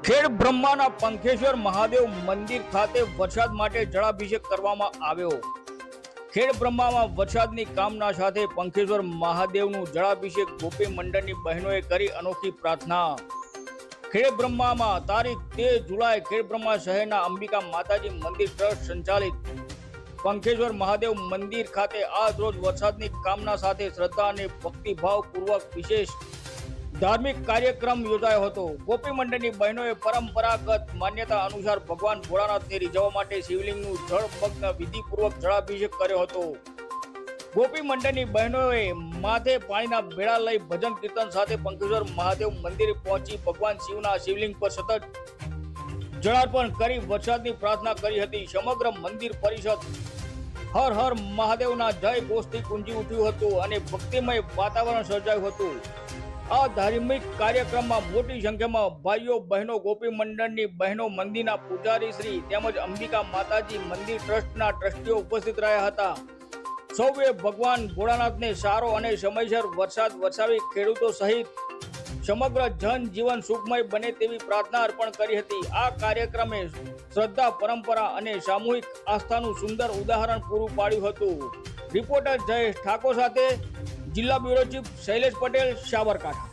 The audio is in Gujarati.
ખેડ બ્રહ્માના પંખેશ્વર મહાદેવ મંદિર ખાતે વરસાદ માટે જળાભિષેક કરવામાં આવ્યો। ખેડ બ્રહ્મામાં વરસાદની કામના સાથે પંખેશ્વર મહાદેવનું જળાભિષેક ગોપી મંડળની બહેનોએ કરી અનોખી પ્રાર્થના। ખેડ બ્રહ્મામાં તારીખ 13 જુલાઈ ખેડ બ્રહ્મા શહેરના અંબિકા માતાજી મંદિર ટ્રસ્ટ સંચાલિત પંખેશ્વર મહાદેવ મંદિર ખાતે આજ રોજ વરસાદની કામના સાથે શ્રદ્ધા અને ભક્તિભાવ પૂર્વક વિશેષ ધાર્મિક કાર્યક્રમ યોજાયો હતો। ગોપી મંડળની બહેનોએ પરંપરાગત માન્યતા અનુસાર ભગવાન ભોળાનાથને રીઝવવા માટે શિવલિંગનું જળમગ્ન વિધિપૂર્વક જળાભિષેક કર્યો હતો। ગોપી મંડળની બહેનોએ માથે પાણીના બેડા લઈ ભજન કીર્તન સાથે પંખેશ્વર મહાદેવ મંદિરે પહોંચી ભગવાન શિવના શિવલિંગ પર સતત જળાર્પણ કરી વરસાદની પ્રાર્થના કરી હતી। સમગ્ર મંદિર પરિષદ હર હર મહાદેવના જય ઘોષથી ગુંજી ઉઠ્યું હતું અને ભક્તિમય વાતાવરણ સર્જાયું હતું। આ ધાર્મિક કાર્યક્રમમાં મોટી સંખ્યામાં ભાઈઓ બહેનો ગોપી મંડળની બહેનો મંદિરના પૂજારી શ્રી તેમજ અંબિકા માતાજી મંદિર ટ્રસ્ટના ટ્રસ્ટીઓ ઉપસ્થિત રહ્યા હતા। સૌએ ભગવાન ભોળાનાથને સારો અને સમયસર વરસાદ વરસાવી ખેડૂતો સહિત સમગ્ર જનજીવન સુખમય બને તેવી પ્રાર્થના અર્પણ કરી હતી। આ કાર્યક્રમે શ્રદ્ધા પરંપરા અને સામૂહિક આસ્થાનું સુંદર ઉદાહરણ પૂરું પાડ્યું હતું। રિપોર્ટર જયેશ ઠાકોર સાથે જિલ્લા બ્યુરો ચીફ શૈલેષ પટેલ, સાબરકાંઠા।